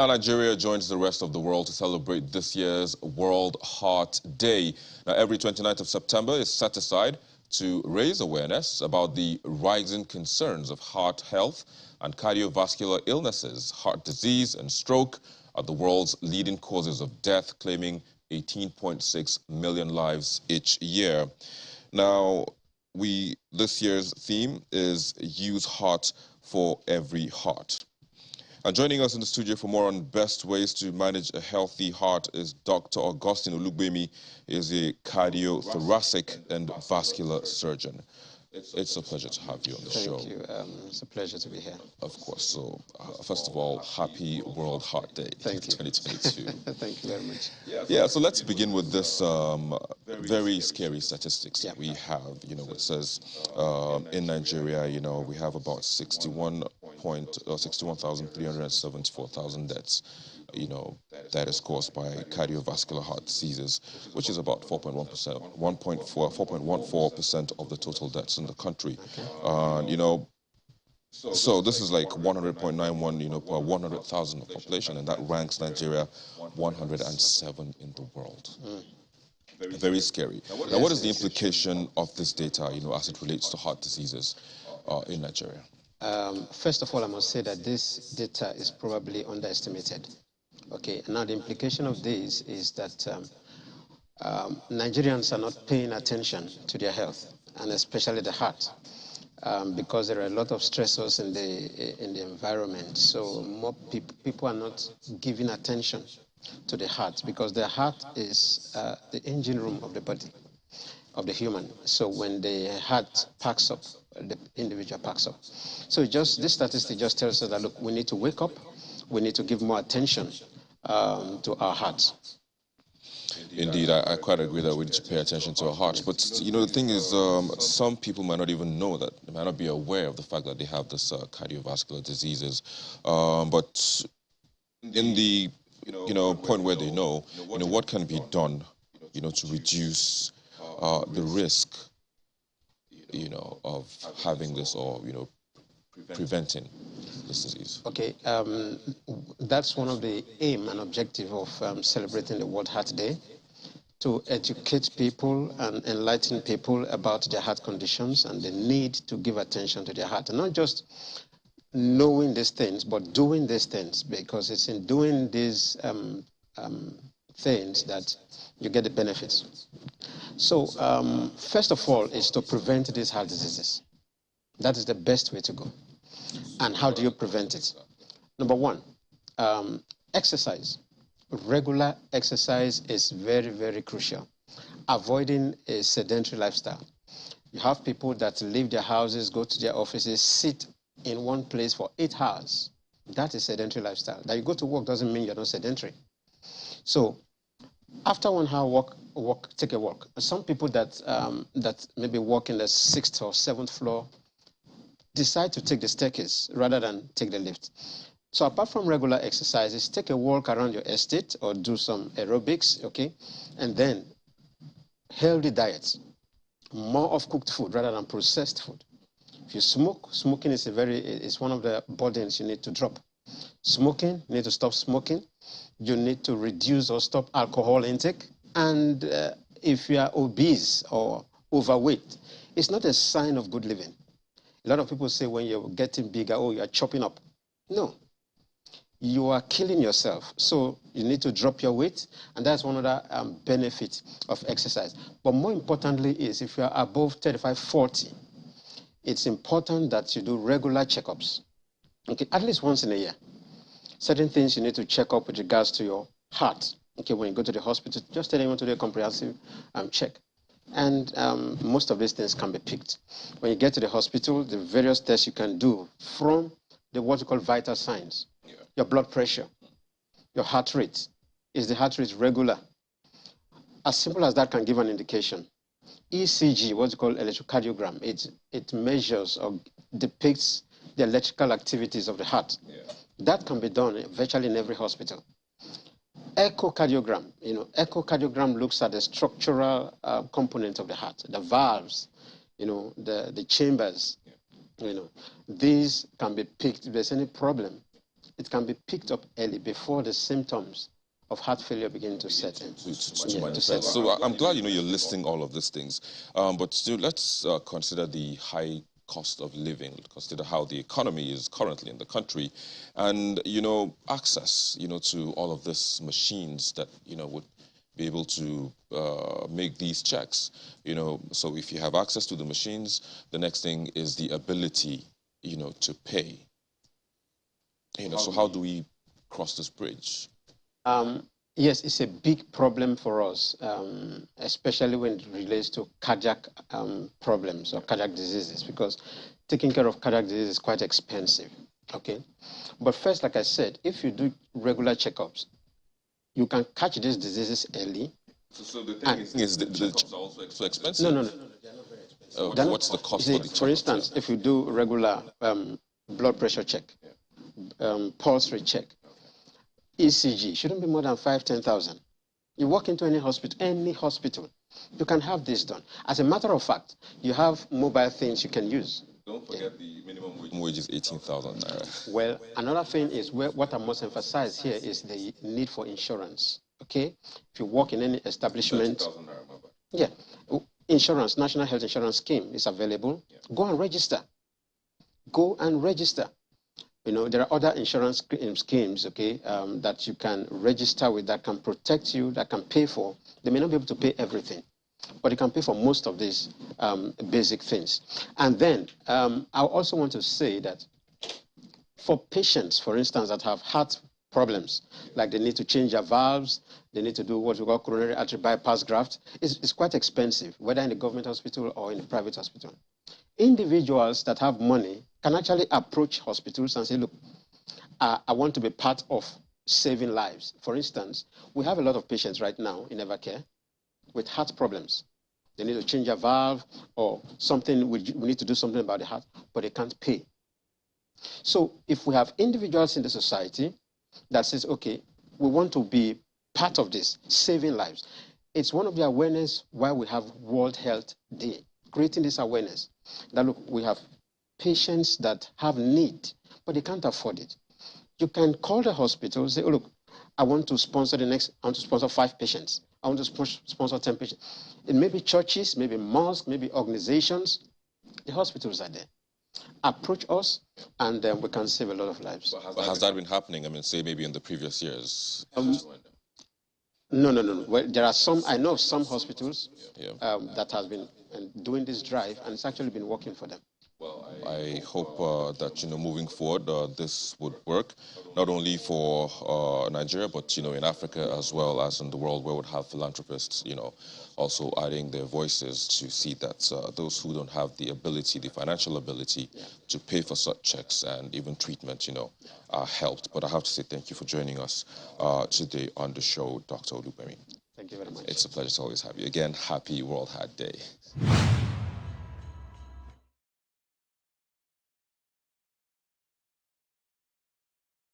Now, Nigeria joins the rest of the world to celebrate this year's World Heart Day. Now, every 29th of September is set aside to raise awareness about the rising concerns of heart health and cardiovascular illnesses. Heart disease and stroke are the world's leading causes of death, claiming 18.6 million lives each year. Now, this year's theme is Use Heart for Every Heart. And joining us in the studio for more on best ways to manage a healthy heart is Dr. Augustine Olugbemi. He is a cardiothoracic and vascular surgeon. It's a pleasure to have you on the show. Thank you. It's a pleasure to be here. Of course. So, first of all, happy World Heart Day 2022. Thank you very much. Yeah, so let's begin with this very scary statistics that we have. You know, it says in Nigeria, you know, we have about 61,374,000 deaths, you know, that is caused by cardiovascular heart diseases, which is about 4.14% of the total deaths in the country. You know, so this is like 100.91, you know, per 100,000 of population, and that ranks Nigeria 107 in the world. Very scary. Now, what is the implication of this data, you know, as it relates to heart diseases in Nigeria? First of all, I must say that this data is probably underestimated. Okay, now the implication of this is that Nigerians are not paying attention to their health, and especially the heart, because there are a lot of stressors in the environment. So more people are not giving attention to the heart, because the heart is the engine room of the body, of the human. So when the heart packs up, the individual packs up. So this statistic just tells us that, look, we need to wake up, we need to give more attention to our hearts. Indeed, I quite agree that we need to pay attention to our hearts. But, you know, the thing is, some people might not even know that, they might not be aware of the fact that they have this cardiovascular diseases. But in the, you know, point where they know, you know, what can be done, you know, to reduce the risk, you know, of having this, or, you know, preventing this disease? Okay, that's one of the aim and objective of celebrating the World Heart Day, to educate people and enlighten people about their heart conditions and the need to give attention to their heart. And not just knowing these things, but doing these things, because it's in doing these things that you get the benefits. So, first of all, is to prevent these heart diseases. That is the best way to go. And how do you prevent it? Number one, exercise. Regular exercise is very, very crucial. Avoiding a sedentary lifestyle. You have people that leave their houses, go to their offices, sit in one place for 8 hours. That is sedentary lifestyle. That you go to work doesn't mean you're not sedentary. So after 1 hour walk, take a walk. Some people that maybe walk in the 6th or 7th floor decide to take the staircase rather than take the lift. So apart from regular exercises, take a walk around your estate or do some aerobics, okay? And then healthy diets, more of cooked food rather than processed food. If you smoke, smoking is one of the burdens you need to drop. Smoking, you need to stop smoking. You need to reduce or stop alcohol intake. And if you are obese or overweight, it's not a sign of good living. A lot of people say when you're getting bigger, oh, you're chopping up. No, you are killing yourself. So you need to drop your weight, and that's one of the benefits of exercise. But more importantly is, if you're above 35, 40, it's important that you do regular checkups, okay, at least once in a year. Certain things you need to check up with regards to your heart. Okay, when you go to the hospital, just tell anyone to do a comprehensive check. And most of these things can be picked. When you get to the hospital, the various tests you can do from what you call vital signs. Your blood pressure, your heart rate. Is the heart rate regular? As simple as that can give an indication. ECG, what's called electrocardiogram, it measures or depicts the electrical activities of the heart. That can be done virtually in every hospital. Echocardiogram, you know, echocardiogram looks at the structural components of the heart, the valves, you know, the chambers, you know. These can be picked if there's any problem. it can be picked up early before the symptoms of heart failure begin to set in. To set. So I'm glad you're listing all of these things, but still let's consider the high cost of living, consider how the economy is currently in the country, and access to all of these machines that would be able to make these checks. So if you have access to the machines, the next thing is the ability to pay. So how do we cross this bridge? Yes, it's a big problem for us, especially when it relates to cardiac problems or cardiac diseases, because taking care of cardiac disease is quite expensive, okay? But first, like I said, if you do regular checkups, you can catch these diseases early. So the thing is the checkups are also so expensive? No. They're not very expensive. What's the cost for the checkups? For instance, if you do regular blood pressure check, pulse rate check, ECG shouldn't be more than 5,000-10,000. You walk into any hospital, you can have this done. As a matter of fact, you have mobile things you can use. Don't forget the minimum wage is 18,000 naira. Well, another thing is what I must emphasize here is the need for insurance. Okay, if you work in any establishment, 30,000 naira, my bad. Yeah, insurance, National Health Insurance Scheme is available. Yeah. Go and register. Go and register. There are other insurance schemes, okay, that you can register with that can protect you, that can pay for. They may not be able to pay everything, but you can pay for most of these basic things. And then I also want to say that for patients, for instance, that have heart problems, like they need to change their valves, they need to do what we call coronary artery bypass graft, it's quite expensive, whether in the government hospital or in the private hospital. Individuals that have money can actually approach hospitals and say, look, I want to be part of saving lives. For instance, we have a lot of patients right now in Evercare with heart problems. They need to change a valve or something, we need to do something about the heart, but they can't pay. So if we have individuals in the society that says, okay, we want to be part of this, saving lives. It's one of the awareness why we have World Health Day, creating this awareness that, look, we have patients that have need, but they can't afford it. You can call the hospital, say, oh, look, I want to sponsor 5 patients. I want to sponsor 10 patients. It may be churches, maybe mosques, maybe organizations. The hospitals are there. Approach us, and then we can save a lot of lives. But has that been happening? I mean, say maybe in the previous years? No. Well, there are some, I know of some hospitals that has been doing this drive, and it's actually been working for them. Well, I hope that moving forward, this would work not only for Nigeria, but in Africa as well as in the world, where we would have philanthropists, also adding their voices to see that those who don't have the ability, the financial ability to pay for such checks and even treatment, are helped. But I have to say thank you for joining us today on the show, Dr. Olubemi. Thank you very much. It's a pleasure to always have you. Again, happy World Heart Day.